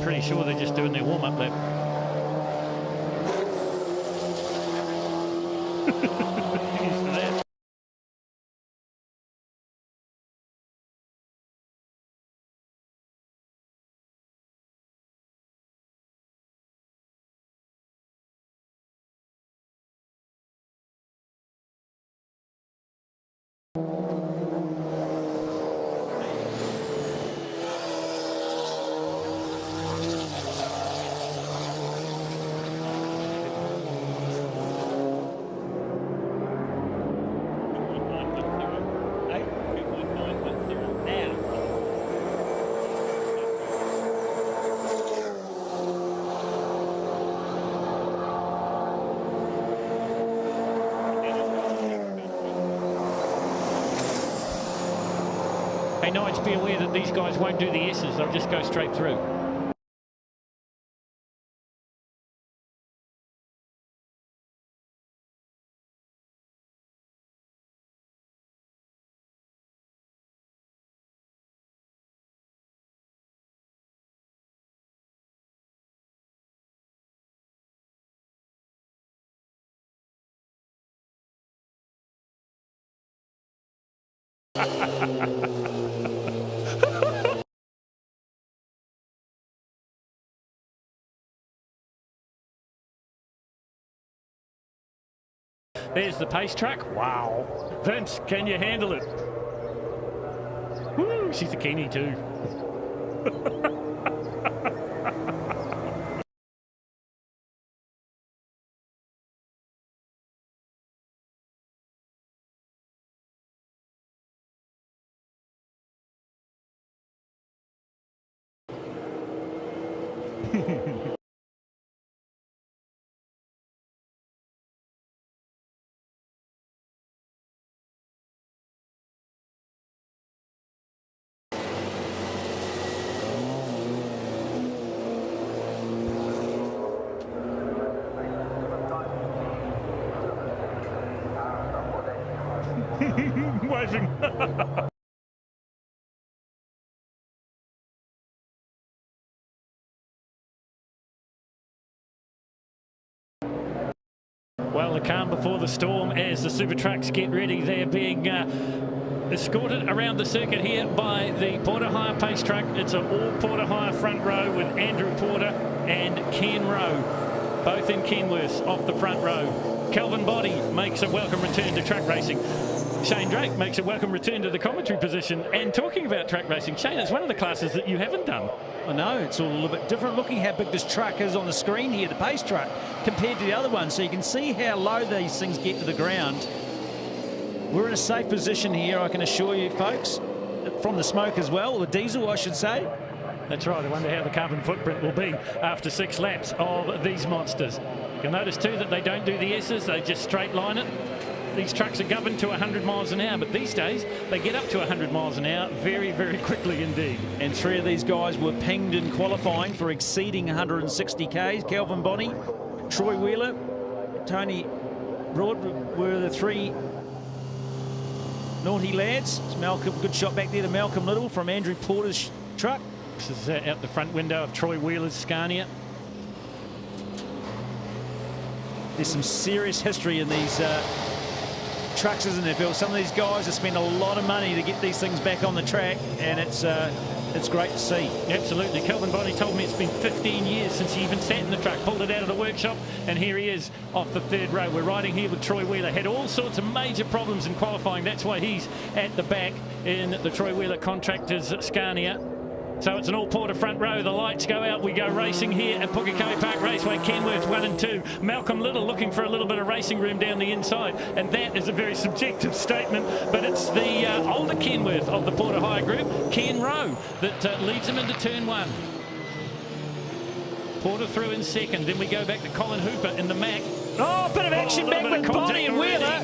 pretty sure they're just doing their warm-up lap. Used to that. Hey, Nige, be aware that these guys won't do the S's, they'll just go straight through. There's the pace track. Wow. Vince, can you handle it? Woo, she's a Kenny too. Waving. Well, the calm before the storm as the super trucks get ready. They're being escorted around the circuit here by the Porter Hire pace truck. It's an all Porter Hire front row with Andrew Porter and Ken Rowe, both in Kenworths off the front row. Kelvin Body makes a welcome return to track racing. Shane Drake makes a welcome return to the commentary position. And talking about track racing, Shane, it's one of the classes that you haven't done. I know, it's all a little bit different. Looking how big this truck is on the screen here, the pace truck, compared to the other one. So you can see how low these things get to the ground. We're in a safe position here, I can assure you, folks, from the smoke as well, or diesel, I should say. That's right. I wonder how the carbon footprint will be after 6 laps of these monsters. You'll notice too that they don't do the S's, they just straight line it. These trucks are governed to 100 miles an hour, but these days they get up to 100 miles an hour very, very quickly indeed. And 3 of these guys were pinged in qualifying for exceeding 160 Ks. Kelvin Bonney, Troy Wheeler, Tony Broad were the 3 naughty lads. It's Malcolm, good shot back there to Malcolm Little from Andrew Porter's truck. This is out the front window of Troy Wheeler's Scania. There's some serious history in these trucks, isn't there, Phil? Some of these guys have spent a lot of money to get these things back on the track, and it's great to see. Absolutely. Kelvin Bonney told me it's been 15 years since he even sat in the truck, pulled it out of the workshop, and here he is off the 3rd row. We're riding here with Troy Wheeler. Had all sorts of major problems in qualifying. That's why he's at the back in the Troy Wheeler Contractors Scania. So it's an all-Porter front row. The lights go out. We go racing here at Pukekohe Park Raceway, Kenworth 1 and 2. Malcolm Little looking for a little bit of racing room down the inside. And that is a very subjective statement, but it's the older Kenworth of the Porter Hire group, Ken Rowe, that leads him into turn 1. Porter through in 2nd. Then we go back to Colin Hooper in the Mac. Oh, a bit of action back with Bonney and Wheeler.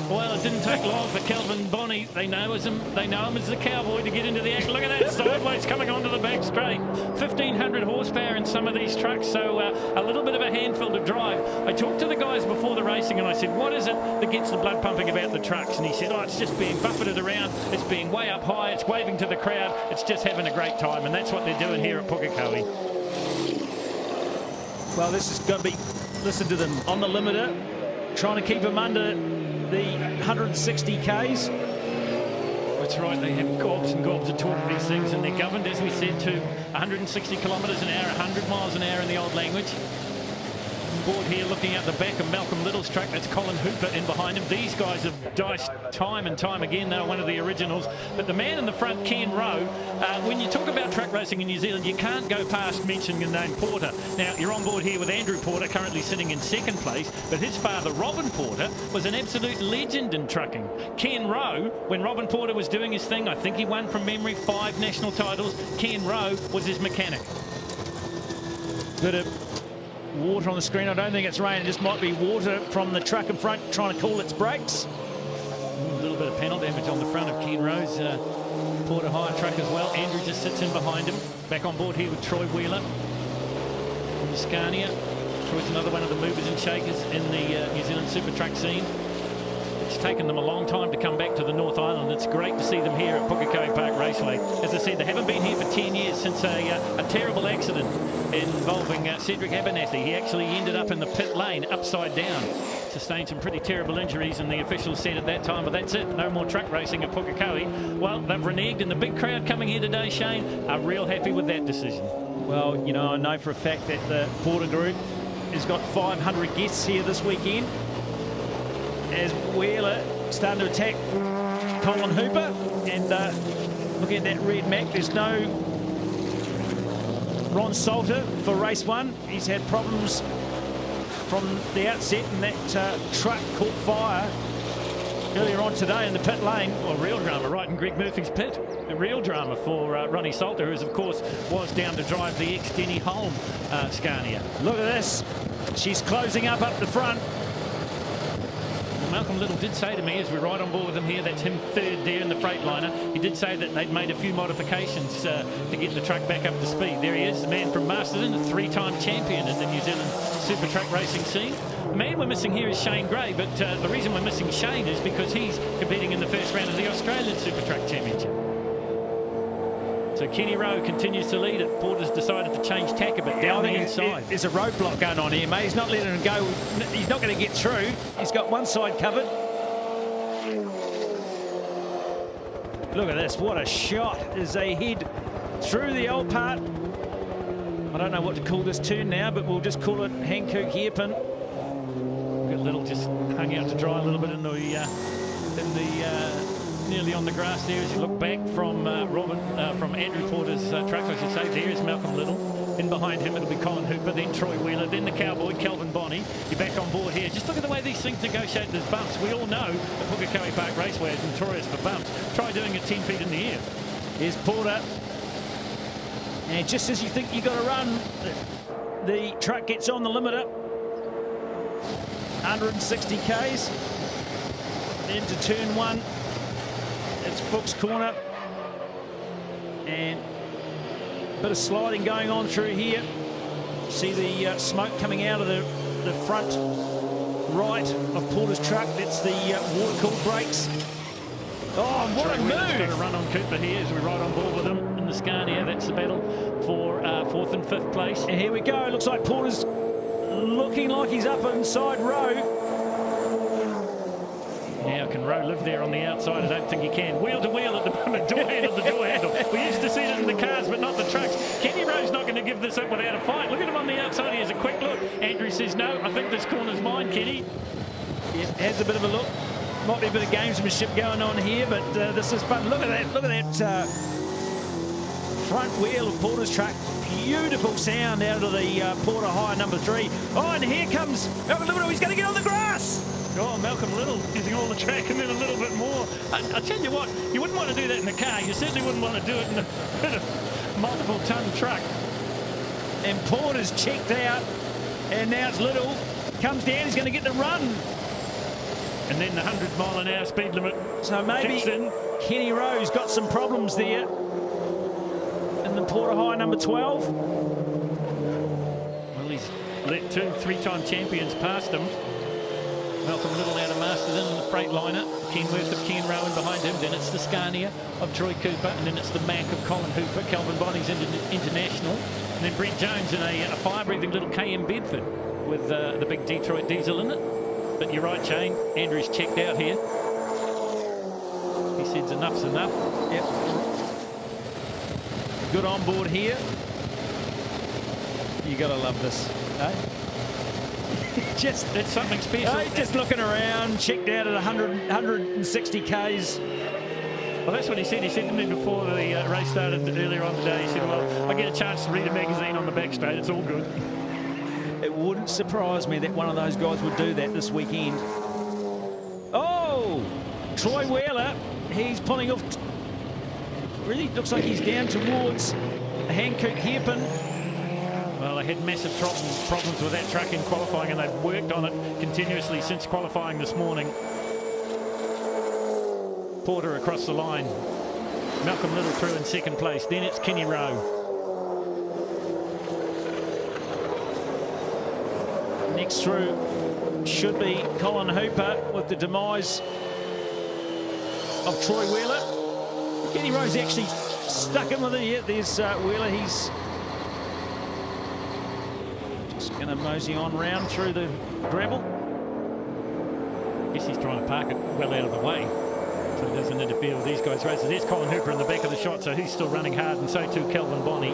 Well, it didn't take long for Kelvin Bonney. They know him as the cowboy to get into the action. Look at that, sideways coming onto the back straight. 1,500 horsepower in some of these trucks, so a little bit of a handful to drive. I talked to the guys before the racing and I said, what is it that gets the blood pumping about the trucks? And he said, oh, it's just being buffeted around. It's being way up high. It's waving to the crowd. It's just having a great time. And that's what they're doing here at Pukekohe. Well, this is going to be, listen to them, on the limiter, trying to keep them under the 160 Ks. That's right, they have gobs and gobs of torque, these things, and they're governed, as we said, to 160 kilometres an hour, 100 miles an hour in the old language. Board here looking out the back of Malcolm Little's track. That's Colin Hooper in behind him. These guys have diced time and time again. They're one of the originals. But the man in the front, Ken Rowe, when you talk about track racing in New Zealand, you can't go past mentioning the name Porter. Now, you're on board here with Andrew Porter, currently sitting in second place, but his father, Robin Porter, was an absolute legend in trucking. Ken Rowe, when Robin Porter was doing his thing, I think he won from memory 5 national titles. Ken Rowe was his mechanic. Bit of water on the screen. I don't think it's rain. It just might be water from the truck in front trying to cool its brakes. A little bit of panel damage on the front of Ken Rowe's Porter Hire truck as well. Andrew just sits in behind him. Back on board here with Troy Wheeler from the Scania. Troy's another one of the movers and shakers in the New Zealand super truck scene. It's taken them a long time to come back to the North Island. It's great to see them here at Pukekohe Park Raceway. As I said, they haven't been here for 10 years since a terrible accident involving Cedric Abernathy. He actually ended up in the pit lane upside down. Sustained some pretty terrible injuries, and the officials said at that time, but that's it, no more truck racing at Pukekohe. Well, they've reneged, and the big crowd coming here today, Shane, are real happy with that decision. Well, you know, I know for a fact that the Porter Group has got 500 guests here this weekend. As Wheeler starting to attack Colin Hooper, and looking at that red Mac, there's no Ron Salter for race 1. He's had problems from the outset, and that truck caught fire earlier on today in the pit lane. Well, real drama right in Greg Murphy's pit. A real drama for Ronnie Salter, who, of course, was down to drive the ex-Denny Holm Scania. Look at this. She's closing up the front. Malcolm Little did say to me, as we ride on board with him here, that's him third there in the Freightliner. He did say that they'd made a few modifications to get the truck back up to speed. There he is, the man from Masterton, a 3-time champion in the New Zealand super truck racing scene. The man we're missing here is Shane Gray, but the reason we're missing Shane is because he's competing in the first round of the Australian Super Truck Championship. So Kenny Rowe continues to lead it. Porter's decided to change tack a bit down the inside. There's a roadblock going on here, mate. He's not letting him go. He's not going to get through. He's got one side covered. Look at this. What a shot as they head through the old part. I don't know what to call this turn now, but we'll just call it Hankook hairpin. Got Little just hung out to dry a little bit in the nearly on the grass there as you look back from from Andrew Porter's truck, I should say. There is Malcolm Little. In behind him, it'll be Colin Hooper, then Troy Wheeler, then the cowboy, Kelvin Bonney. You're back on board here. Just look at the way these things negotiate. There's bumps. We all know the Pukekohe Park Raceway is notorious for bumps. Try doing it 10 feet in the air. Here's Porter. And just as you think you got to run, the truck gets on the limiter. 160 Ks. Into turn 1. It's Fuchs corner, and a bit of sliding going on through here. See the smoke coming out of the front right of Porter's truck. That's the water-cooled brakes. Oh, what a move! Going to run on Cooper here as we ride on board with him in the Scania. That's the battle for 4th and 5th place. And here we go. Looks like Porter's looking like he's up inside Rowe. Now, can Rowe live there on the outside? I don't think he can. Wheel to wheel at the moment, door handle to door handle. We used to see it in the cars, but not the trucks. Kenny Rowe's not going to give this up without a fight. Look at him on the outside. He has a quick look. Andrew says, no, I think this corner's mine, Kenny. Yeah, has a bit of a look. Might be a bit of gamesmanship going on here, but this is fun. Look at that. Look at that front wheel of Porter's truck. Beautiful sound out of the Porter Hire number 3. Oh, and here comes Malcolm Little. He's going to get on the grass. Oh, Malcolm Little using all the track and then a little bit more. I tell you what, you wouldn't want to do that in a car. You certainly wouldn't want to do it in a multiple-ton truck. And Porter's checked out, and now it's Little. Comes down, he's going to get the run. And then the 100-mile-an-hour speed limit. So maybe Kenny Rowe's got some problems there in the Porter Hire number 12. Well, he's let 2 3-time champions past him. Malcolm Little out of Masterton in the Freightliner. Kenworth of Ken Rowe in behind him. Then it's the Scania of Troy Cooper. And then it's the Mac of Colin Hooper. Kelvin Bonney's international. And then Brent Jones in a fire-breathing little KM Bedford with the big Detroit diesel in it. But you're right, Shane. Andrew's checked out here. He says enough's enough. Yep. Good on board here. You got to love this, eh? It's something special. Just looking around, checked out at 160 Ks. Well, that's what he said. He said to me before the race started earlier on today. He said, well, I get a chance to read a magazine on the back straight. It's all good. It wouldn't surprise me that one of those guys would do that this weekend. Oh, Troy Wheeler. He's pulling off. Really looks like he's down towards Hankook hairpin. Well, they had massive problems with that truck in qualifying, and they've worked on it continuously since qualifying this morning. Porter across the line. Malcolm Little through in second place. Then it's Kenny Rowe. Next through should be Colin Hooper with the demise of Troy Wheeler. Kenny Rowe's actually stuck in with it. Yeah, there's Wheeler. He's just going to mosey on round through the gravel. I guess he's trying to park it well out of the way so he doesn't interfere with these guys' races. There's Colin Hooper in the back of the shot, so he's still running hard, and so too Calvin Bonney.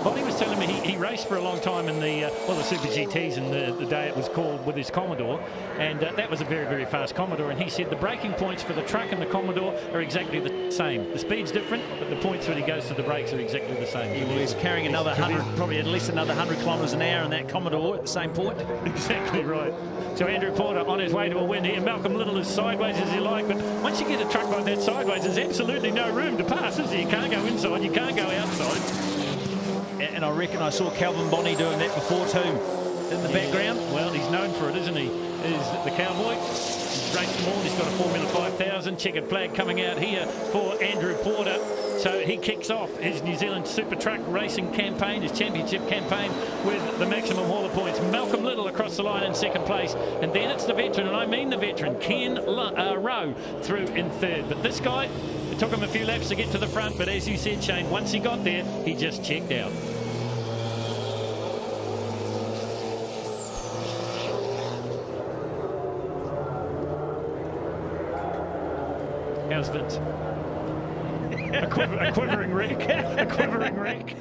Bonney was telling me he raced for a long time in the Super GTs in the day it was called with his Commodore, and that was a very, very fast Commodore, and he said the braking points for the truck and the Commodore are exactly the same. The speed's different, but the points when he goes to the brakes are exactly the same. He's carrying another 100, probably at least another 100 kilometres an hour in that Commodore at the same point. Exactly right. So Andrew Porter on his way to a win here. Malcolm Little is sideways as you like, but once you get a truck like that sideways, there's absolutely no room to pass, is there? You can't go inside, you can't go outside. And I reckon I saw Calvin Bonney doing that before too, in the background. Well, he's known for it, isn't he? Is the cowboy. He's raced them all. He's got a Formula 5000 checkered flag coming out here for Andrew Porter. So he kicks off his New Zealand Super Truck racing campaign, his championship campaign, with the maximum hauler points. Malcolm Little across the line in second place. And then it's the veteran, and I mean the veteran, Ken Rowe through in third. But this guy, it took him a few laps to get to the front, but as you said, Shane, once he got there, he just checked out. How's Vince? A quivering wreck. A quivering wreck.